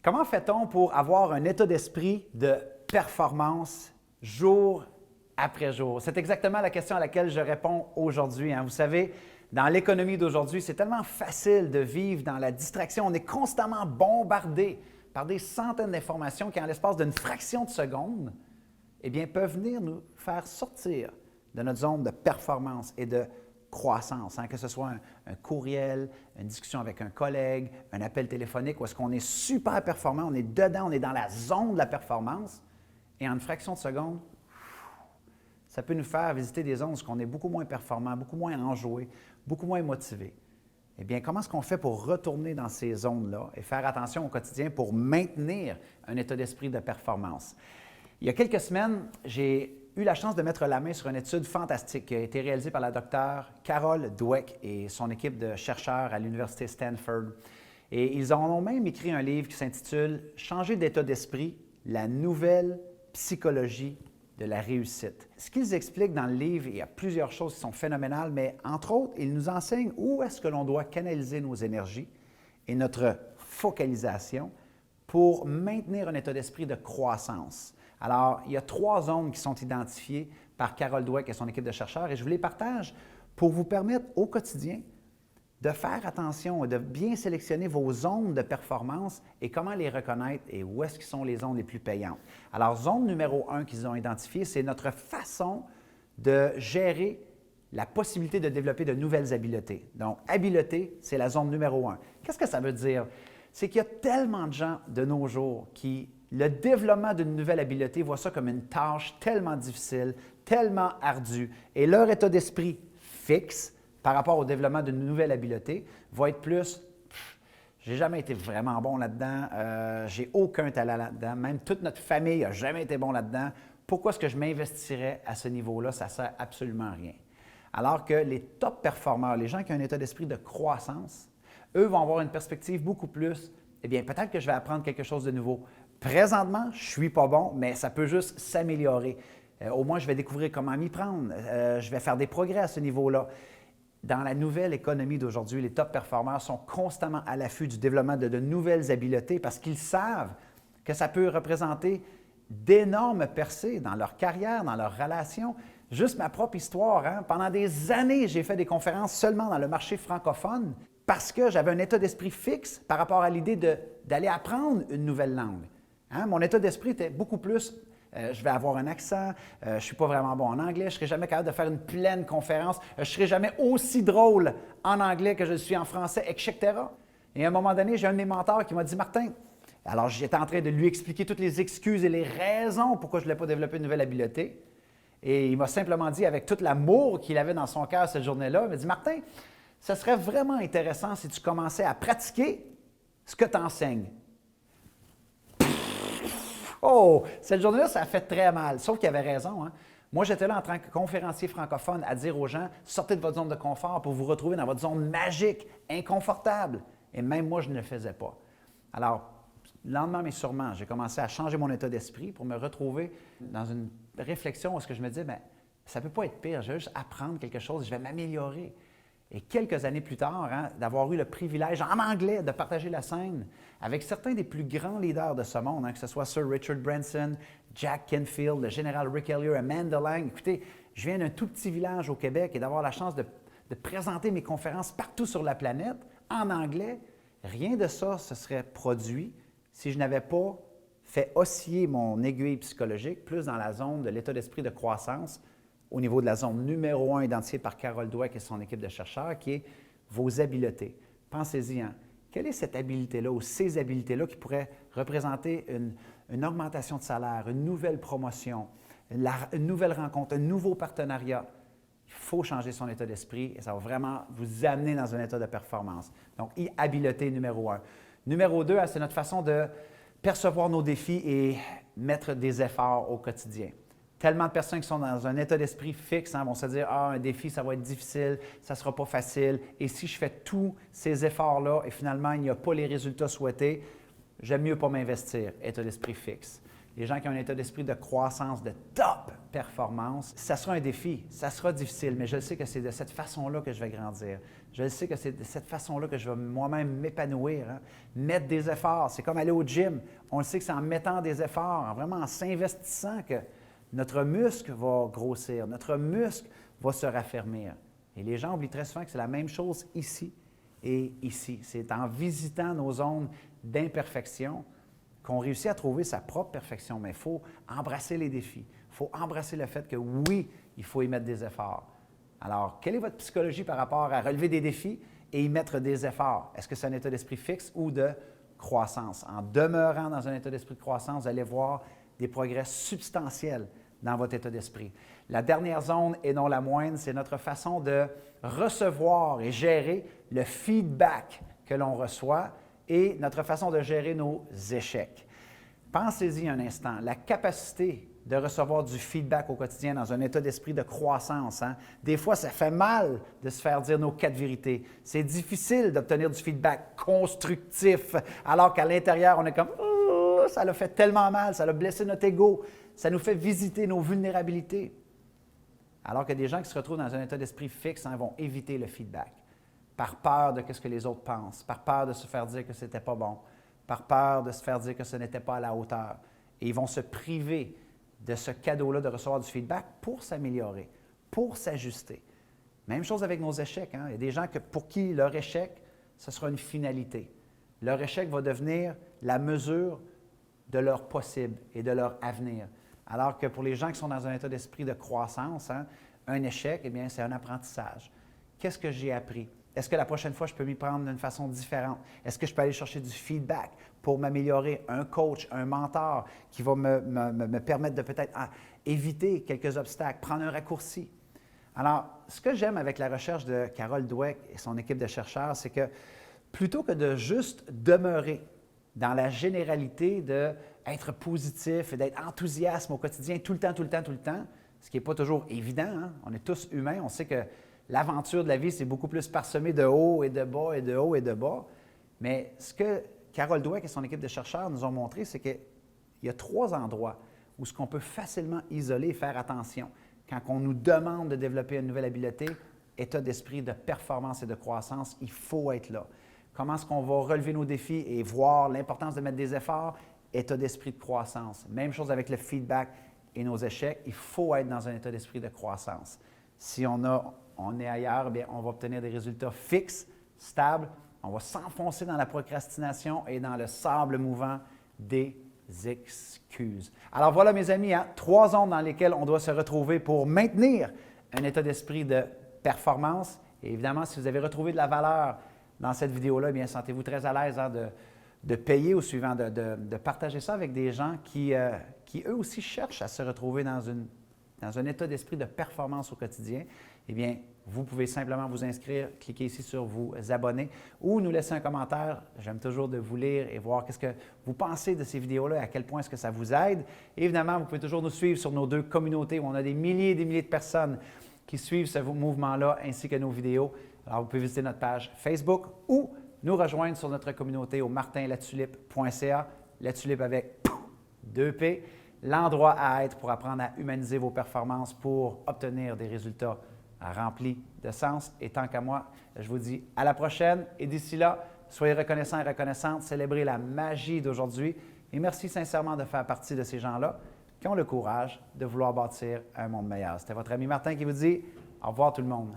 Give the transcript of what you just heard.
Comment fait-on pour avoir un état d'esprit de performance jour après jour? C'est exactement la question à laquelle je réponds aujourd'hui. Vous savez, dans l'économie d'aujourd'hui, c'est tellement facile de vivre dans la distraction. On est constamment bombardé par des centaines d'informations qui, en l'espace d'une fraction de seconde, peuvent venir nous faire sortir de notre zone de performance et de croissance, que ce soit un courriel, une discussion avec un collègue, un appel téléphonique, où est-ce qu'on est super performant, on est dedans, on est dans la zone de la performance, et en une fraction de seconde, ça peut nous faire visiter des zones où on est beaucoup moins performant, beaucoup moins enjoué, beaucoup moins motivé. Comment est-ce qu'on fait pour retourner dans ces zones-là et faire attention au quotidien pour maintenir un état d'esprit de performance? Il y a quelques semaines, j'ai eu la chance de mettre la main sur une étude fantastique qui a été réalisée par la docteure Carol Dweck et son équipe de chercheurs à l'Université Stanford. Et ils ont même écrit un livre qui s'intitule « Changer d'état d'esprit, la nouvelle psychologie de la réussite ». Ce qu'ils expliquent dans le livre, il y a plusieurs choses qui sont phénoménales, mais entre autres, ils nous enseignent où est-ce que l'on doit canaliser nos énergies et notre focalisation pour maintenir un état d'esprit de croissance. Alors, il y a 3 zones qui sont identifiées par Carol Dweck et son équipe de chercheurs et je vous les partage pour vous permettre au quotidien de faire attention et de bien sélectionner vos zones de performance et comment les reconnaître et où est-ce qu'ils sont les zones les plus payantes. Alors, zone numéro 1 qu'ils ont identifiée, c'est notre façon de gérer la possibilité de développer de nouvelles habiletés. Donc, habileté, c'est la zone numéro 1. Qu'est-ce que ça veut dire? C'est qu'il y a tellement de gens de nos jours qui le développement d'une nouvelle habileté voient ça comme une tâche tellement difficile, tellement ardue, et leur état d'esprit fixe par rapport au développement d'une nouvelle habileté va être plus « j'ai jamais été vraiment bon là-dedans, j'ai aucun talent là-dedans, même toute notre famille n'a jamais été bon là-dedans, pourquoi est-ce que je m'investirais à ce niveau-là? Ça ne sert absolument à rien. » Alors que les top performeurs, les gens qui ont un état d'esprit de croissance, eux vont avoir une perspective beaucoup plus « peut-être que je vais apprendre quelque chose de nouveau. » Présentement, je ne suis pas bon, mais ça peut juste s'améliorer. Au moins, je vais découvrir comment m'y prendre. Je vais faire des progrès à ce niveau-là. Dans la nouvelle économie d'aujourd'hui, les top performeurs sont constamment à l'affût du développement de nouvelles habiletés parce qu'ils savent que ça peut représenter d'énormes percées dans leur carrière, dans leurs relations. Juste ma propre histoire, pendant des années, j'ai fait des conférences seulement dans le marché francophone parce que j'avais un état d'esprit fixe par rapport à l'idée d'aller apprendre une nouvelle langue. Mon état d'esprit était beaucoup plus je vais avoir un accent, je ne suis pas vraiment bon en anglais, je ne serai jamais capable de faire une pleine conférence, je ne serai jamais aussi drôle en anglais que je le suis en français, etc. Et à un moment donné, j'ai un de mes mentors qui m'a dit « Martin, » alors j'étais en train de lui expliquer toutes les excuses et les raisons pourquoi je ne voulais pas développer une nouvelle habileté. Et il m'a simplement dit, avec tout l'amour qu'il avait dans son cœur cette journée-là, il m'a dit « Martin, ce serait vraiment intéressant si tu commençais à pratiquer ce que tu enseignes. » Oh, cette journée-là, ça a fait très mal. Sauf qu'il avait raison. Moi, j'étais là en tant que conférencier francophone à dire aux gens, sortez de votre zone de confort pour vous retrouver dans votre zone magique, inconfortable. Et même moi, je ne le faisais pas. Alors, lentement mais sûrement, j'ai commencé à changer mon état d'esprit pour me retrouver dans une réflexion où je me disais, ça ne peut pas être pire, je vais juste apprendre quelque chose, je vais m'améliorer. Et quelques années plus tard, d'avoir eu le privilège en anglais de partager la scène avec certains des plus grands leaders de ce monde, que ce soit Sir Richard Branson, Jack Canfield, le général Rick Elliott, Amanda Lang. Écoutez, je viens d'un tout petit village au Québec et d'avoir la chance de présenter mes conférences partout sur la planète en anglais. Rien de ça se serait produit si je n'avais pas fait osciller mon aiguille psychologique plus dans la zone de l'état d'esprit de croissance au niveau de la zone numéro 1 identifiée par Carol Dweck et son équipe de chercheurs, qui est vos habiletés. Pensez-y, quelle est cette habileté-là ou ces habiletés-là qui pourraient représenter une augmentation de salaire, une nouvelle promotion, une nouvelle rencontre, un nouveau partenariat? Il faut changer son état d'esprit et ça va vraiment vous amener dans un état de performance. Donc, habileté numéro 1. Numéro 2, c'est notre façon de percevoir nos défis et mettre des efforts au quotidien. Tellement de personnes qui sont dans un état d'esprit fixe vont se dire « Ah, un défi, ça va être difficile, ça ne sera pas facile. Et si je fais tous ces efforts-là et finalement, il n'y a pas les résultats souhaités, j'aime mieux pas m'investir. » État d'esprit fixe. les gens qui ont un état d'esprit de croissance, de top performance, ça sera un défi, ça sera difficile, mais je sais que c'est de cette façon-là que je vais grandir. Je sais que c'est de cette façon-là que je vais moi-même m'épanouir, hein. Mettre des efforts, c'est comme aller au gym. On le sait que c'est en mettant des efforts, en vraiment en s'investissant que notre muscle va grossir, notre muscle va se raffermir. Et les gens oublient très souvent que c'est la même chose ici et ici. C'est en visitant nos zones d'imperfection qu'on réussit à trouver sa propre perfection. Mais il faut embrasser les défis. Il faut embrasser le fait que oui, il faut y mettre des efforts. Alors, quelle est votre psychologie par rapport à relever des défis et y mettre des efforts? Est-ce que c'est un état d'esprit fixe ou de croissance? En demeurant dans un état d'esprit de croissance, vous allez voir des progrès substantiels dans votre état d'esprit. La dernière zone, et non la moindre, c'est notre façon de recevoir et gérer le feedback que l'on reçoit et notre façon de gérer nos échecs. Pensez-y un instant, la capacité de recevoir du feedback au quotidien dans un état d'esprit de croissance. Hein? Des fois, ça fait mal de se faire dire nos 4 vérités. C'est difficile d'obtenir du feedback constructif, alors qu'à l'intérieur, on est comme oh, « ça l'a fait tellement mal, ça l'a blessé notre ego, ça nous fait visiter nos vulnérabilités ». Alors que des gens qui se retrouvent dans un état d'esprit fixe hein, vont éviter le feedback par peur de ce que les autres pensent, par peur de se faire dire que ce n'était pas bon, par peur de se faire dire que ce n'était pas à la hauteur. Et ils vont se priver de ce cadeau-là de recevoir du feedback pour s'améliorer, pour s'ajuster. Même chose avec nos échecs. Hein? Il y a des gens pour qui leur échec, ce sera une finalité. Leur échec va devenir la mesure de leur possible et de leur avenir. Alors que pour les gens qui sont dans un état d'esprit de croissance, hein, un échec, eh bien, c'est un apprentissage. Qu'est-ce que j'ai appris? Est-ce que la prochaine fois, je peux m'y prendre d'une façon différente? Est-ce que je peux aller chercher du feedback pour m'améliorer? Un coach, un mentor qui va me permettre de peut-être éviter quelques obstacles, prendre un raccourci. Alors, ce que j'aime avec la recherche de Carol Dweck et son équipe de chercheurs, c'est que plutôt que de juste demeurer dans la généralité d'être positif et d'être enthousiaste au quotidien tout le temps, ce qui n'est pas toujours évident, hein? On est tous humains, on sait que l'aventure de la vie, c'est beaucoup plus parsemé de haut et de bas et de haut et de bas. Mais ce que Carol Dweck et son équipe de chercheurs nous ont montré, c'est qu'il y a 3 endroits où ce qu'on peut facilement isoler et faire attention. Quand on nous demande de développer une nouvelle habileté, état d'esprit de performance et de croissance, il faut être là. Comment est-ce qu'on va relever nos défis et voir l'importance de mettre des efforts? État d'esprit de croissance. Même chose avec le feedback et nos échecs, il faut être dans un état d'esprit de croissance. Si on est ailleurs, bien, on va obtenir des résultats fixes, stables. On va s'enfoncer dans la procrastination et dans le sable mouvant des excuses. Alors voilà, mes amis, hein, 3 zones dans lesquelles on doit se retrouver pour maintenir un état d'esprit de performance. Et évidemment, si vous avez retrouvé de la valeur dans cette vidéo-là, bien, sentez-vous très à l'aise hein, de payer au suivant, de partager ça avec des gens qui, eux aussi, cherchent à se retrouver dans un état d'esprit de performance au quotidien. Eh bien, vous pouvez simplement vous inscrire, cliquer ici sur « Vous abonner » ou nous laisser un commentaire. J'aime toujours de vous lire et voir qu'est-ce que vous pensez de ces vidéos-là, à quel point est-ce que ça vous aide. Et évidemment, vous pouvez toujours nous suivre sur nos 2 communautés où on a des milliers et des milliers de personnes qui suivent ce mouvement-là ainsi que nos vidéos. Alors, vous pouvez visiter notre page Facebook ou nous rejoindre sur notre communauté au martinlatulipe.ca, la tulipe avec 2 P, l'endroit à être pour apprendre à humaniser vos performances pour obtenir des résultats remplis de sens. Et tant qu'à moi, je vous dis à la prochaine. Et d'ici là, soyez reconnaissants et reconnaissantes, célébrez la magie d'aujourd'hui. Et merci sincèrement de faire partie de ces gens-là qui ont le courage de vouloir bâtir un monde meilleur. C'était votre ami Martin qui vous dit au revoir tout le monde.